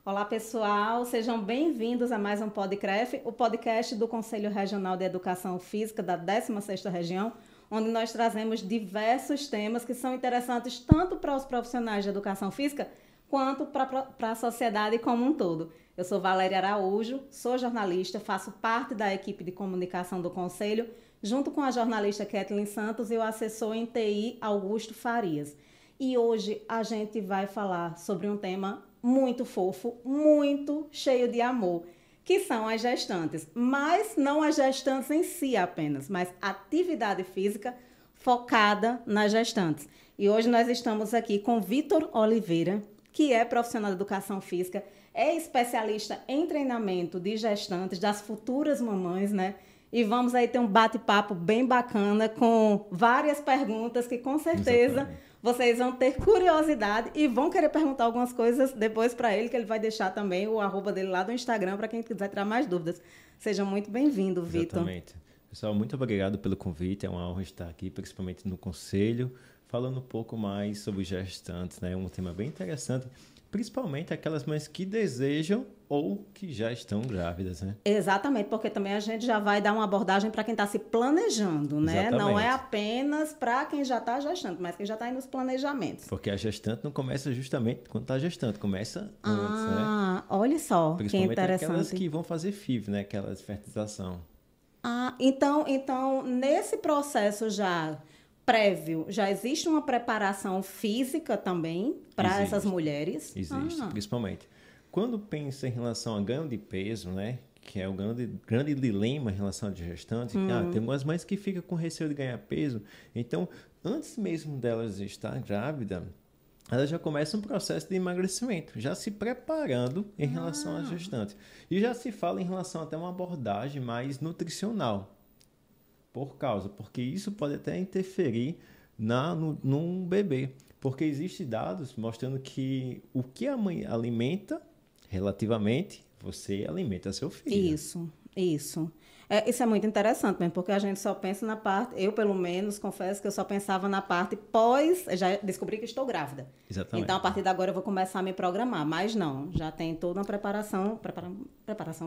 Olá, pessoal, sejam bem-vindos a mais um podcast, o podcast do Conselho Regional de Educação Física da 16ª Região, onde nós trazemos diversos temas que são interessantes tanto para os profissionais de educação física quanto para a sociedade como um todo. Eu sou Valéria Araújo, sou jornalista, faço parte da equipe de comunicação do Conselho, junto com a jornalista Kathleen Santos e o assessor em TI Augusto Farias. E hoje a gente vai falar sobre um tema muito fofo, muito cheio de amor, que são as gestantes. Mas não as gestantes em si apenas, mas atividade física focada nas gestantes. E hoje nós estamos aqui com Vitor Oliveira, que é profissional de educação física, é especialista em treinamento de gestantes, das futuras mamães, né? E vamos aí ter um bate-papo bem bacana com várias perguntas que com certeza vocês vão ter curiosidade e vão querer perguntar algumas coisas depois para ele, que ele vai deixar também o @ dele lá do Instagram para quem quiser tirar mais dúvidas. Seja muito bem-vindo, Vitor. Exatamente. Pessoal, muito obrigado pelo convite. É uma honra estar aqui, principalmente no Conselho, falando um pouco mais sobre gestantes, né? Um tema bem interessante, principalmente aquelas mães que desejam ou que já estão grávidas, né? Exatamente, porque também a gente já vai dar uma abordagem para quem está se planejando, né? Exatamente. Não é apenas para quem já está gestando, mas quem já está aí nos planejamentos. Porque a gestante não começa justamente quando está gestante, começa antes, né? Ah, olha só, que Principalmente interessante. aquelas que vão fazer FIV, né? Aquelas fertilização. Ah, então, nesse processo já prévio, já existe uma preparação física também para essas mulheres? Existe, principalmente. Quando pensa em relação a ganho de peso, né? Que é o grande dilema em relação à gestante. Tem algumas mães que ficam com receio de ganhar peso. Então, antes mesmo delas estar grávida, ela já começa um processo de emagrecimento, já se preparando em relação à gestante. E já se fala em relação até uma abordagem mais nutricional. Porque isso pode até interferir num bebê. Porque existem dados mostrando que o que a mãe alimenta, relativamente, você alimenta seu filho. Isso. Isso é muito interessante mesmo, porque a gente só pensa na parte, eu pelo menos confesso que eu só pensava na parte pós, já descobri que estou grávida. Exatamente. Então a partir de agora eu vou começar a me programar, mas não, já tem toda uma preparação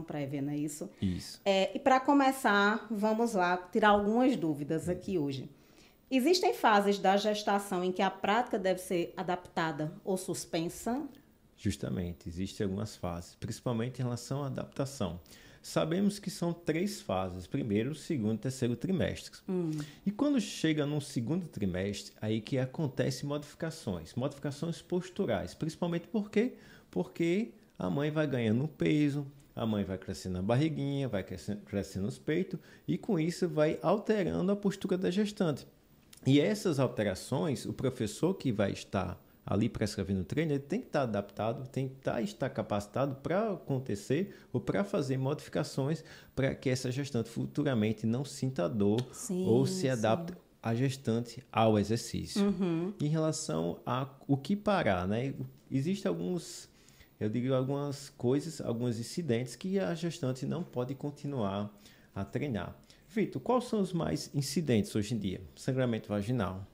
prévia, não é isso? Isso. E para começar, vamos lá, tirar algumas dúvidas aqui hoje. Existem fases da gestação em que a prática deve ser adaptada ou suspensa? Justamente, existem algumas fases, principalmente em relação à adaptação. Sabemos que são 3 fases, primeiro, segundo e terceiro trimestres. E quando chega no segundo trimestre, aí que acontecem modificações posturais, principalmente porque a mãe vai ganhando peso, a mãe vai crescendo a barriguinha, vai crescendo os peitos, e com isso vai alterando a postura da gestante. E essas alterações, o professor que vai estar ali prescrevendo o treino, ele tem que estar adaptado, tem que estar capacitado para acontecer ou para fazer modificações para que essa gestante futuramente não sinta dor ou se adapte a gestante ao exercício. Em relação a o que parar, né? Existem algumas coisas, alguns incidentes que a gestante não pode continuar a treinar. Vitor, quais são os mais incidentes hoje em dia? Sangramento vaginal.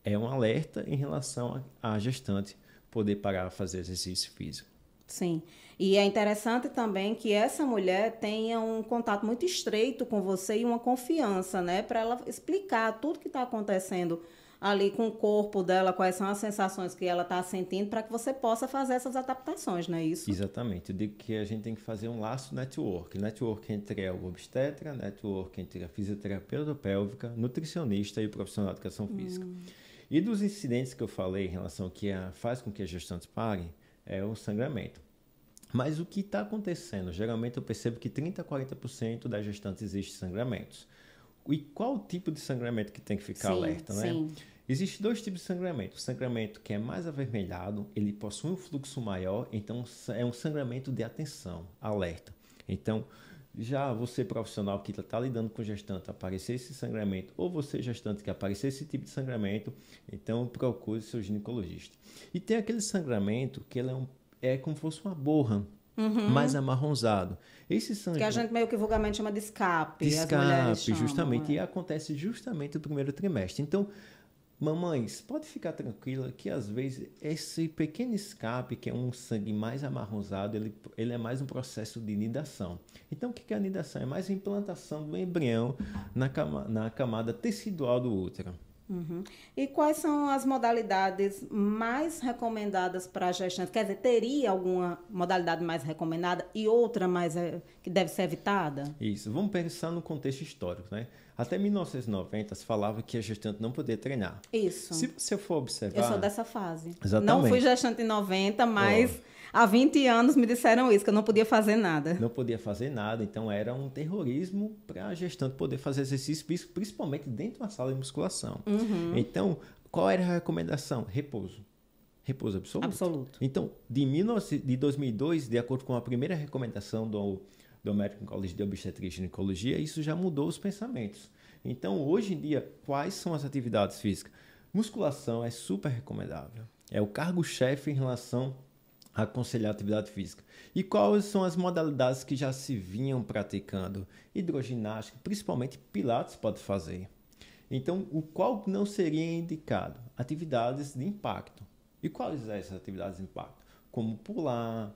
É um alerta em relação à gestante poder parar de fazer exercício físico. Sim. E é interessante também que essa mulher tenha um contato muito estreito com você e uma confiança, né? Para ela explicar tudo que está acontecendo ali com o corpo dela, quais são as sensações que ela está sentindo, para que você possa fazer essas adaptações, não é isso? Exatamente. Eu digo que a gente tem que fazer um laço network. Network entre o obstetra, network entre a fisioterapeuta pélvica, nutricionista e o profissional de educação física. E dos incidentes que eu falei em relação ao que faz com que a gestante pare, é o sangramento. Mas o que está acontecendo? Geralmente eu percebo que 30% a 40% das gestantes existem sangramentos. E qual o tipo de sangramento que tem que ficar alerta, né? Sim. Existem 2 tipos de sangramento. O sangramento que é mais avermelhado, ele possui um fluxo maior, então é um sangramento de atenção, alerta. Então, já você profissional que está lidando com gestante, aparecer esse sangramento, ou você gestante que aparecer esse tipo de sangramento, então procure seu ginecologista. E tem aquele sangramento que ele é como se fosse uma borra, mais amarronzado. Esse Que a gente meio que vulgarmente chama de escape. De as mulheres escape, chamam, justamente, e acontece justamente no primeiro trimestre. Então, mamães, pode ficar tranquila que às vezes esse pequeno escape, que é um sangue mais amarronzado, ele é mais um processo de nidação. Então, o que é a nidação? É mais a implantação do embrião na camada tecidual do útero. Uhum. E quais são as modalidades mais recomendadas para a gestante? Quer dizer, teria alguma modalidade mais recomendada e outra mais que deve ser evitada? Isso. Vamos pensar no contexto histórico, né? Até 1990 se falava que a gestante não podia treinar. Isso. Se você for observar... Eu sou dessa fase. Exatamente. Não fui gestante em 90, mas há 20 anos me disseram isso, que eu não podia fazer nada. Não podia fazer nada, então era um terrorismo para a gestante poder fazer exercício físico, principalmente dentro de uma sala de musculação. Uhum. Então, qual era a recomendação? Repouso. Repouso absoluto. Absoluto. Então, de 2002, de acordo com a primeira recomendação do American College de Obstetrícia e Ginecologia, isso já mudou os pensamentos. Então, hoje em dia, quais são as atividades físicas? Musculação é super recomendável. É o cargo-chefe em relação a aconselhar a atividade física. E quais são as modalidades que já se vinham praticando? Hidroginástica, principalmente pilates pode fazer. Então, o qual não seria indicado? Atividades de impacto. E quais são essas atividades de impacto? Como pular,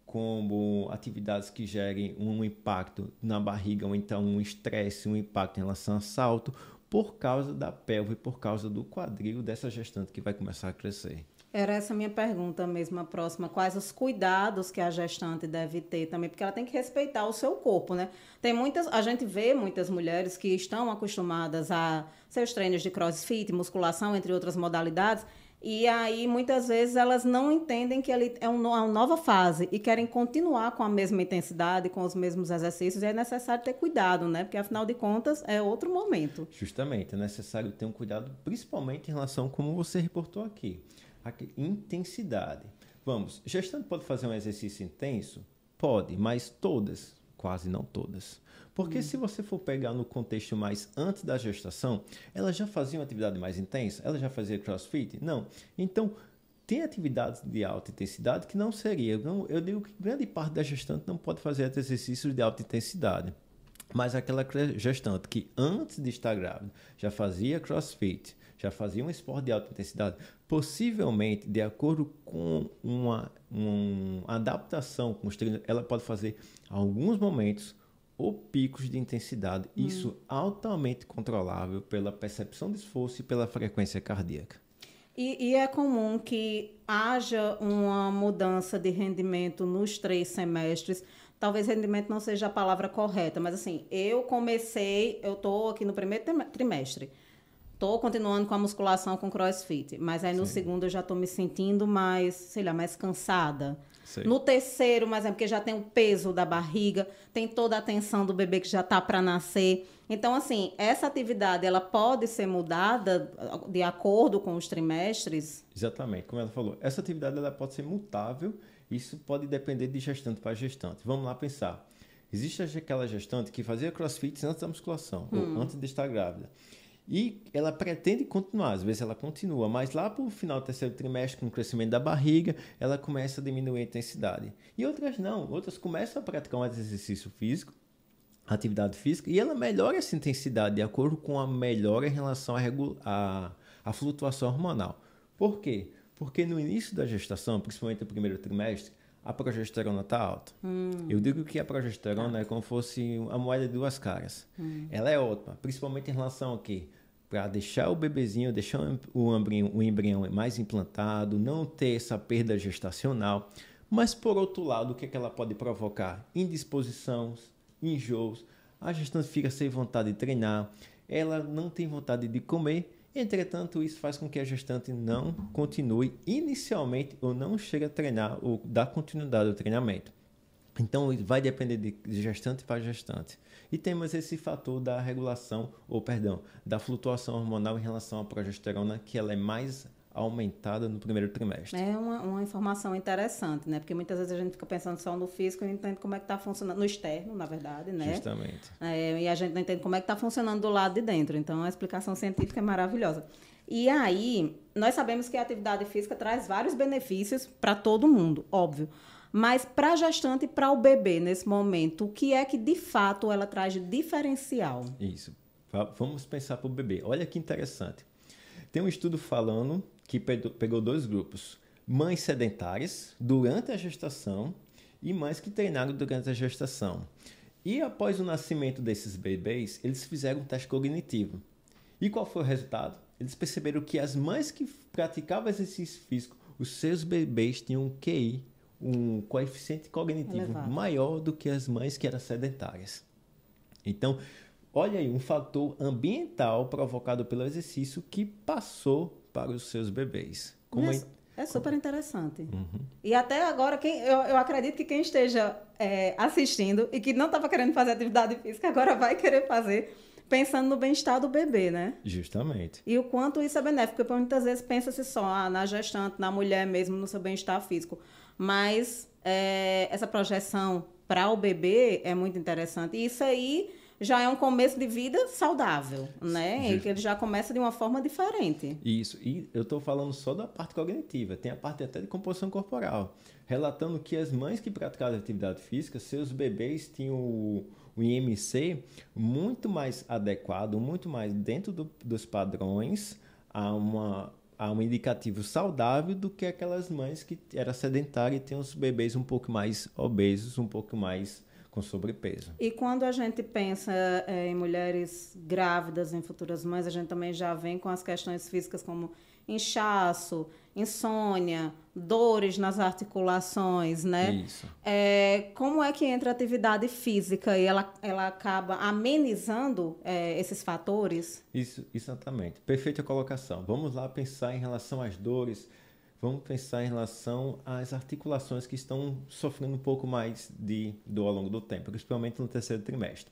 como atividades que gerem um impacto na barriga, ou então um estresse, um impacto em relação a salto, por causa da pelve, por causa do quadril dessa gestante que vai começar a crescer. Era essa a minha pergunta mesmo, a próxima. Quais os cuidados que a gestante deve ter também? Porque ela tem que respeitar o seu corpo, né? A gente vê muitas mulheres que estão acostumadas a seus treinos de crossfit, musculação, entre outras modalidades, e aí muitas vezes elas não entendem que ele é uma nova fase e querem continuar com a mesma intensidade, com os mesmos exercícios, e é necessário ter cuidado, né? Porque afinal de contas é outro momento. Justamente, é necessário ter um cuidado, principalmente em relação, como você reportou aqui, a intensidade. Vamos, gestante pode fazer um exercício intenso? Pode, mas todas, quase não todas. Porque se você for pegar no contexto mais antes da gestação, ela já fazia uma atividade mais intensa? Ela já fazia crossfit? Não. Então, tem atividades de alta intensidade que não seria. Eu digo que grande parte da gestante não pode fazer exercícios de alta intensidade. Mas aquela gestante que antes de estar grávida já fazia crossfit, já fazia um esporte de alta intensidade, possivelmente, de acordo com uma adaptação com os treinos, ela pode fazer alguns momentos ou picos de intensidade, isso altamente controlável pela percepção de esforço e pela frequência cardíaca. E é comum que haja uma mudança de rendimento nos 3 semestres. Talvez rendimento não seja a palavra correta, mas assim, eu estou aqui no primeiro trimestre. Estou continuando com a musculação com crossfit, mas aí no segundo eu já estou me sentindo mais cansada. Sei. No terceiro, mas é porque já tem o peso da barriga, tem toda a tensão do bebê que já está para nascer. Então, assim, essa atividade, ela pode ser mudada de acordo com os trimestres? Exatamente, como ela falou. Essa atividade ela pode ser mutável, isso pode depender de gestante para gestante. Vamos lá pensar. Existe aquela gestante que fazia crossfit antes da musculação, ou antes de estar grávida. E ela pretende continuar, às vezes ela continua, mas lá para o final do terceiro trimestre, com o crescimento da barriga, ela começa a diminuir a intensidade. E outras não, outras começam a praticar um exercício físico, atividade física, e ela melhora essa intensidade de acordo com a melhora em relação à flutuação hormonal. Por quê? Porque no início da gestação, principalmente no primeiro trimestre, a progesterona está alta. Eu digo que a progesterona é como se fosse a moeda de duas caras. Ela é ótima, principalmente em relação ao quê? Para deixar o bebezinho, deixar o embrião mais implantado, não ter essa perda gestacional. Mas, por outro lado, o que ela pode provocar? Indisposição, enjoos, a gestante fica sem vontade de treinar, ela não tem vontade de comer. Entretanto, isso faz com que a gestante não continue inicialmente ou não chegue a treinar ou dar continuidade ao treinamento. Então, vai depender de gestante para gestante. E temos esse fator da regulação, da flutuação hormonal em relação à progesterona, que ela é mais aumentada no primeiro trimestre. É uma informação interessante, né? Porque muitas vezes a gente fica pensando só no físico e não entende como é que está funcionando, no externo, na verdade, né? Justamente. E a gente não entende como é que está funcionando do lado de dentro. Então, a explicação científica é maravilhosa. E aí, nós sabemos que a atividade física traz vários benefícios para todo mundo, óbvio. Mas para a gestante e para o bebê, nesse momento, o que é que, de fato, ela traz de diferencial? Isso. Vamos pensar para o bebê. Olha que interessante. Tem um estudo falando que pegou 2 grupos. Mães sedentárias durante a gestação e mães que treinaram durante a gestação. E após o nascimento desses bebês, eles fizeram um teste cognitivo. E qual foi o resultado? Eles perceberam que as mães que praticavam exercício físico, os seus bebês tinham um QI, um coeficiente cognitivo elevado, maior do que as mães que eram sedentárias. Então, olha aí, um fator ambiental provocado pelo exercício que passou para os seus bebês. É super interessante. E até agora, eu acredito que quem esteja assistindo e que não estava querendo fazer atividade física, agora vai querer fazer, pensando no bem-estar do bebê, né? Justamente. E o quanto isso é benéfico, porque muitas vezes pensa-se só na gestante, na mulher mesmo, no seu bem-estar físico. Mas essa projeção para o bebê é muito interessante. E isso aí já é um começo de vida saudável, né? E que ele já começa de uma forma diferente. Isso. E eu estou falando só da parte cognitiva. Tem a parte até de composição corporal. Relatando que as mães que praticavam atividade física, seus bebês tinham o IMC muito mais adequado, muito mais dentro dos padrões a um indicativo saudável do que aquelas mães que eram sedentárias e tinham os bebês um pouco mais obesos, um pouco mais com sobrepeso. E quando a gente pensa em mulheres grávidas, em futuras mães, a gente também já vem com as questões físicas como inchaço, insônia, dores nas articulações, né? Isso. Como é que entra a atividade física e ela acaba amenizando esses fatores? Isso, exatamente. Perfeita colocação. Vamos lá pensar em relação às dores. Vamos pensar em relação às articulações que estão sofrendo um pouco mais de dor ao longo do tempo, principalmente no terceiro trimestre.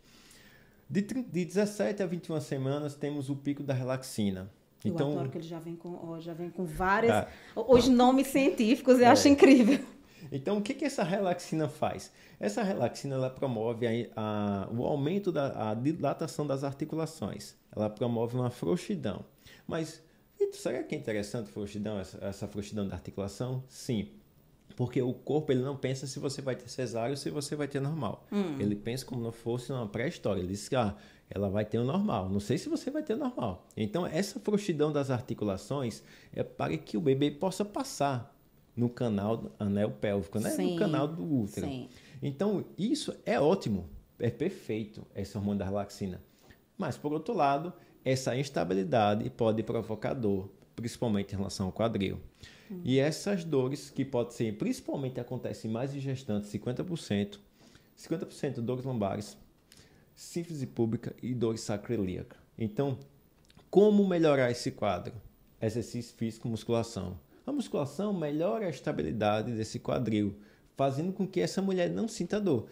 De 17 a 21 semanas, temos o pico da relaxina. Eu adoro que ele já vem com vários os nomes científicos, eu acho incrível. Então, o que essa relaxina faz? Essa relaxina ela promove o aumento da dilatação das articulações. Ela promove uma frouxidão. Mas será que é interessante essa frouxidão da articulação? Sim, porque o corpo ele não pensa se você vai ter cesárea ou se você vai ter normal. Ele pensa como não fosse uma pré-história. Ele diz que ela vai ter o normal. Não sei se você vai ter o normal. Então, essa frouxidão das articulações é para que o bebê possa passar no canal do anel pélvico, né? Sim, no canal do útero. Sim. Então, isso é ótimo, é perfeito, esse hormônio da relaxina. Mas, por outro lado, essa instabilidade pode provocar dor, principalmente em relação ao quadril. E essas dores, que pode ser, principalmente acontecem mais em gestantes, 50% dores lombares, síntese púbica e dores sacroiliaca. Então, como melhorar esse quadro? Exercício físico, musculação. A musculação melhora a estabilidade desse quadril, fazendo com que essa mulher não sinta dor.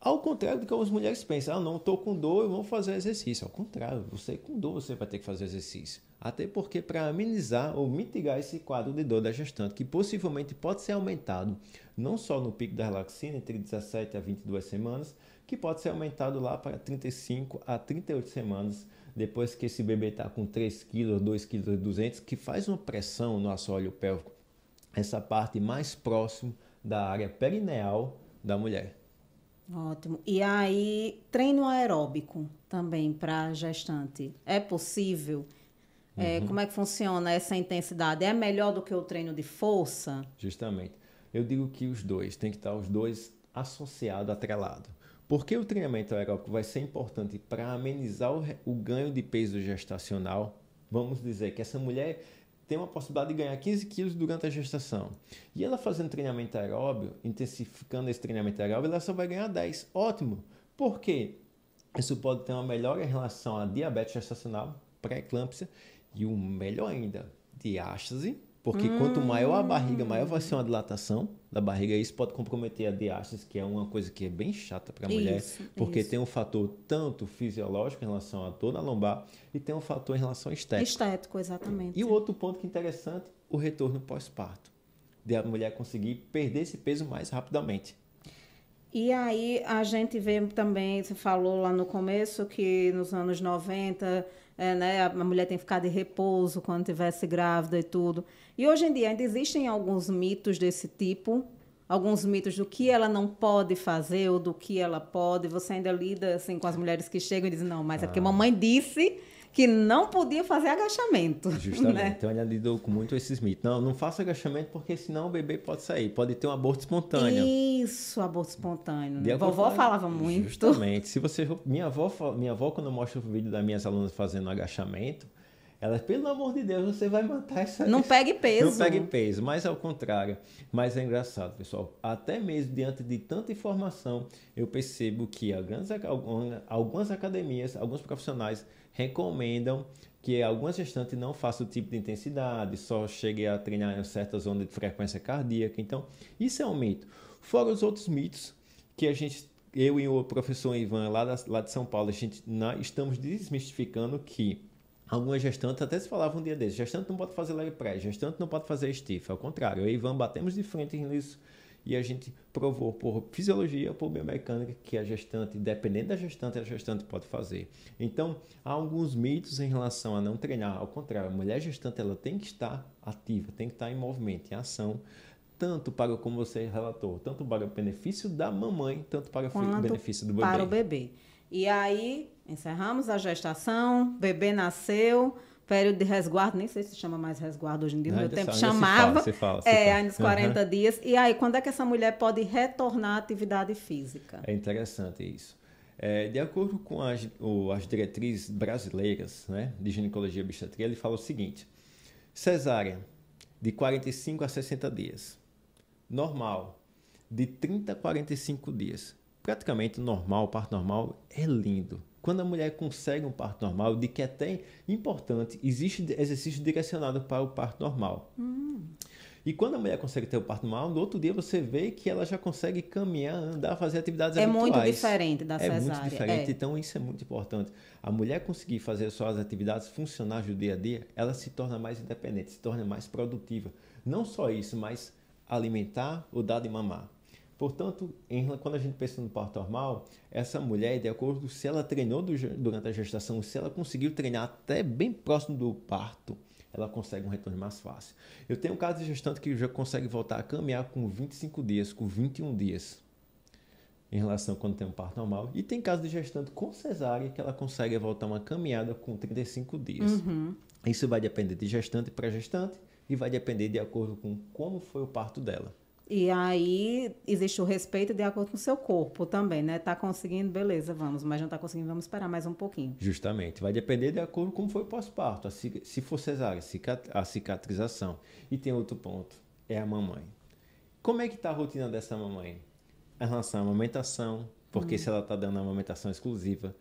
Ao contrário do que as mulheres pensam, não, estou com dor, eu vou fazer exercício. Ao contrário, você com dor, você vai ter que fazer exercício. Até porque para amenizar ou mitigar esse quadro de dor da gestante, que possivelmente pode ser aumentado, não só no pico da relaxina, entre 17 a 22 semanas, que pode ser aumentado lá para 35 a 38 semanas, depois que esse bebê está com 3 kg, 2 kg e 200, que faz uma pressão no assoalho pélvico, essa parte mais próxima da área perineal da mulher. Ótimo. E aí, treino aeróbico também para gestante. É possível? Como é que funciona essa intensidade? É melhor do que o treino de força? Justamente. Eu digo que os dois, tem que estar os dois associados, atrelados. Porque o treinamento aeróbico vai ser importante para amenizar o ganho de peso gestacional. Vamos dizer que essa mulher tem uma possibilidade de ganhar 15 quilos durante a gestação. E ela fazendo treinamento aeróbio, intensificando esse treinamento aeróbio, ela só vai ganhar 10. Ótimo! Por quê? Isso pode ter uma melhora em relação a diabetes gestacional, pré-eclâmpsia e o melhor ainda, diástase. Porque quanto maior a barriga, maior vai ser uma dilatação da barriga. Isso pode comprometer a diástase, que é uma coisa que é bem chata para a mulher. Porque tem um fator tanto fisiológico em relação à dor na lombar e tem um fator em relação estético. Estético, exatamente. E o outro ponto que é interessante, o retorno pós-parto. De a mulher conseguir perder esse peso mais rapidamente. E aí a gente vê também, você falou lá no começo que nos anos 90... né, a mulher tem que ficar de repouso quando estivesse grávida e tudo. E hoje em dia ainda existem alguns mitos desse tipo, alguns mitos do que ela não pode fazer ou do que ela pode. Você ainda lida assim, com as mulheres que chegam e dizem, não, mas é porque mamãe disse que não podia fazer agachamento. Justamente. Né? Então, ela lidou com muito esses mitos. Não, não faça agachamento porque senão o bebê pode sair. Pode ter um aborto espontâneo. Isso, aborto espontâneo. Né? Vovó Vovó falava muito. Justamente. Se você, minha avó, quando mostra o vídeo das minhas alunas fazendo agachamento, ela, pelo amor de Deus, você vai matar essa... Não pegue peso. Não pegue peso, mas ao contrário. Mas é engraçado, pessoal. Até mesmo diante de tanta informação, eu percebo que algumas academias, alguns profissionais recomendam que algumas gestantes não façam o tipo de intensidade, só chegue a treinar em certa zona de frequência cardíaca. Então, isso é um mito. Fora os outros mitos que eu e o professor Ivan, lá de São Paulo, nós estamos desmistificando que algumas gestantes, até se falava um dia desses, gestante não pode fazer leg press, gestante não pode fazer stiff. Ao contrário, eu e Ivan batemos de frente nisso e a gente provou por fisiologia, por biomecânica, que a gestante, dependendo da gestante, a gestante pode fazer. Então, há alguns mitos em relação a não treinar. Ao contrário, a mulher gestante ela tem que estar ativa, tem que estar em movimento, em ação, tanto para, como você relatou, tanto para o benefício da mamãe, tanto para o benefício do bebê. Para o bebê. E aí, encerramos a gestação, bebê nasceu, período de resguardo, nem sei se chama mais resguardo hoje em dia, no meu tempo chamava. Se fala. Ainda uns 40 dias. E aí, quando é que essa mulher pode retornar à atividade física? É interessante isso. De acordo com as diretrizes brasileiras, né, de ginecologia e obstetria, ele fala o seguinte: cesárea, de 45 a 60 dias. Normal, de 30 a 45 dias. Praticamente normal, parto normal é lindo. Quando a mulher consegue um parto normal, de que é até importante, existe exercício direcionado para o parto normal. E quando a mulher consegue ter o parto normal, no outro dia você vê que ela já consegue caminhar, andar, fazer atividades habituais. É muito diferente da cesárea. É muito diferente, então isso é muito importante. A mulher conseguir fazer suas atividades funcionar no dia a dia, ela se torna mais independente, se torna mais produtiva. Não só isso, mas alimentar ou dar de mamar. Portanto, quando a gente pensa no parto normal, essa mulher, de acordo com se ela treinou durante a gestação, se ela conseguiu treinar até bem próximo do parto, ela consegue um retorno mais fácil. Eu tenho um caso de gestante que já consegue voltar a caminhar com 25 dias, com 21 dias, em relação a quando tem um parto normal. E tem caso de gestante com cesárea que ela consegue voltar uma caminhada com 35 dias. Isso vai depender de gestante para gestante e vai depender de acordo com como foi o parto dela. E aí existe o respeito de acordo com o seu corpo também, né? Tá conseguindo, beleza, vamos. Mas não tá conseguindo, vamos esperar mais um pouquinho. Justamente. Vai depender de acordo com como foi o pós-parto. Se for cesárea, a cicatrização. E tem outro ponto, é a mamãe. Como é que tá a rotina dessa mamãe? Em relação à amamentação, porque se ela tá dando amamentação exclusiva.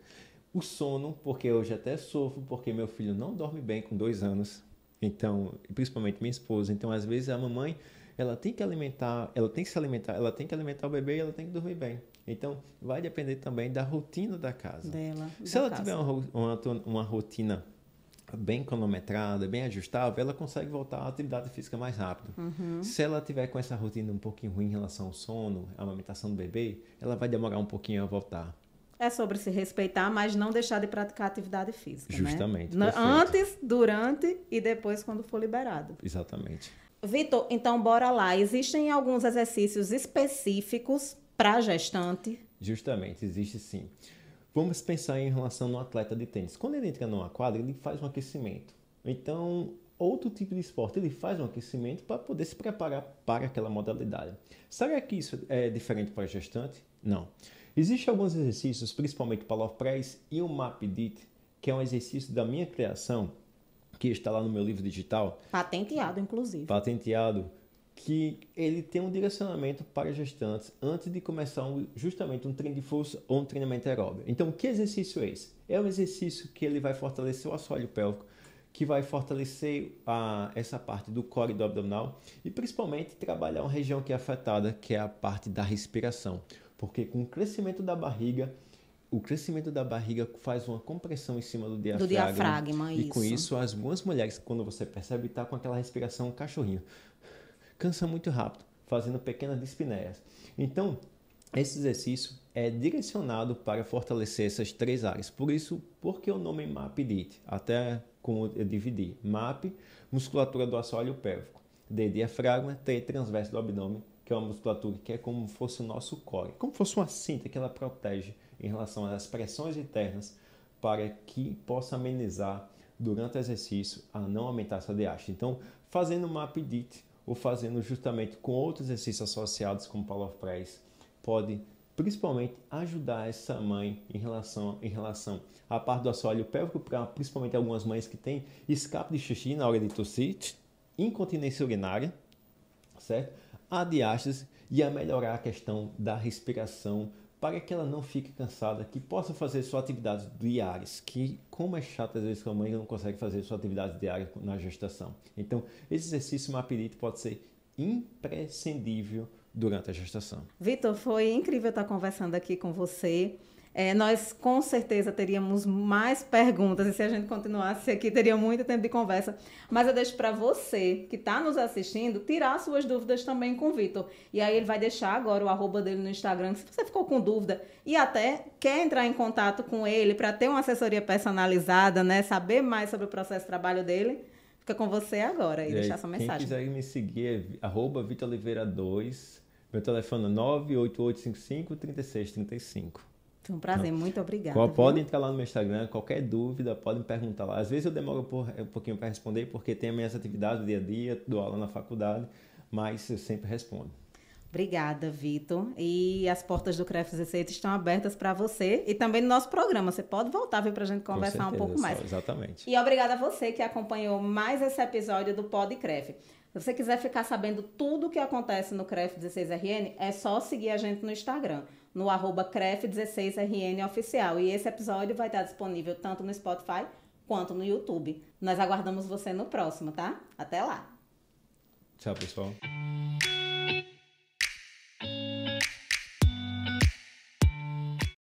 O sono, porque eu já até sofro, porque meu filho não dorme bem com 2 anos. Então, principalmente minha esposa. Então, às vezes, a mamãe... ela tem que alimentar, ela tem que se alimentar, ela tem que alimentar o bebê e ela tem que dormir bem. Então, vai depender também da rotina da casa. Se ela tiver uma rotina bem cronometrada, bem ajustável, ela consegue voltar à atividade física mais rápido. Se ela tiver com essa rotina um pouquinho ruim em relação ao sono, à amamentação do bebê, ela vai demorar um pouquinho a voltar. É sobre se respeitar, mas não deixar de praticar atividade física, Justamente. Né? Antes, durante e depois quando for liberado. Exatamente. Vitor, então bora lá. Existem alguns exercícios específicos para gestante? Justamente, existe sim. Vamos pensar em relação no atleta de tênis. Quando ele entra numa quadra, ele faz um aquecimento. Então, outro tipo de esporte, ele faz um aquecimento para poder se preparar para aquela modalidade. Será que isso é diferente para a gestante? Não. Existem alguns exercícios, principalmente o Power Press e o MapDit, que é um exercício da minha criação, que está lá no meu livro digital. Patenteado, inclusive. Patenteado, que ele tem um direcionamento para gestantes antes de começar justamente um treino de força ou um treinamento aeróbio. Então, que exercício é esse? É um exercício que ele vai fortalecer o assoalho pélvico, que vai fortalecer essa parte do core do abdominal e principalmente trabalhar uma região que é afetada, que é a parte da respiração. Porque com o crescimento da barriga faz uma compressão em cima do diafragma. Do diafragma, e com isso, algumas mulheres, quando você percebe, está com aquela respiração cachorrinho. Cansa muito rápido, fazendo pequenas dispneias. Então, esse exercício é direcionado para fortalecer essas 3 áreas. Porque o nome MapDit, até como eu dividi. MAP, musculatura do assoalho pélvico. D, diafragma. T, transverso do abdômen, que é uma musculatura que é como se fosse o nosso core. Como se fosse uma cinta que ela protege em relação às pressões internas para que possa amenizar durante o exercício a não aumentar essa diástase. Então, fazendo uma apidite ou fazendo justamente com outros exercícios associados como Power of Press, pode principalmente ajudar essa mãe em relação à parte do assoalho pélvico, principalmente algumas mães que têm escape de xixi na hora de tossir, incontinência urinária, certo? A diástase e a melhorar a questão da respiração para que ela não fique cansada, que possa fazer suas atividades diárias, que como é chato às vezes que a mãe não consegue fazer suas atividades diárias na gestação. Então, esse exercício MAPIDIT pode ser imprescindível durante a gestação. Vitor, foi incrível estar conversando aqui com você. Nós com certeza teríamos mais perguntas e se a gente continuasse aqui teria muito tempo de conversa, mas eu deixo para você que está nos assistindo tirar suas dúvidas também com o Vitor, e aí ele vai deixar agora o arroba dele no Instagram, se você ficou com dúvida e até quer entrar em contato com ele para ter uma assessoria personalizada, né, saber mais sobre o processo de trabalho dele, fica com você agora e deixar sua mensagem. Quem quiser me seguir é @VitorOliveira2, meu telefone é 98855-3635. Foi um prazer, muito obrigada. Pode entrar lá no meu Instagram, qualquer dúvida, pode me perguntar lá. Às vezes eu demoro um pouquinho para responder, porque tem as minhas atividades do dia a dia, dou aula na faculdade, mas eu sempre respondo. Obrigada, Vitor. E as portas do CREF 16 estão abertas para você e também no nosso programa. Você pode voltar para a gente conversar um pouco mais. Exatamente. E obrigada a você que acompanhou mais esse episódio do Pod CREF. Se você quiser ficar sabendo tudo o que acontece no CREF 16RN, é só seguir a gente no Instagram, no @CREF16RN oficial. E esse episódio vai estar disponível tanto no Spotify quanto no YouTube. Nós aguardamos você no próximo, tá? Até lá! Tchau, pessoal.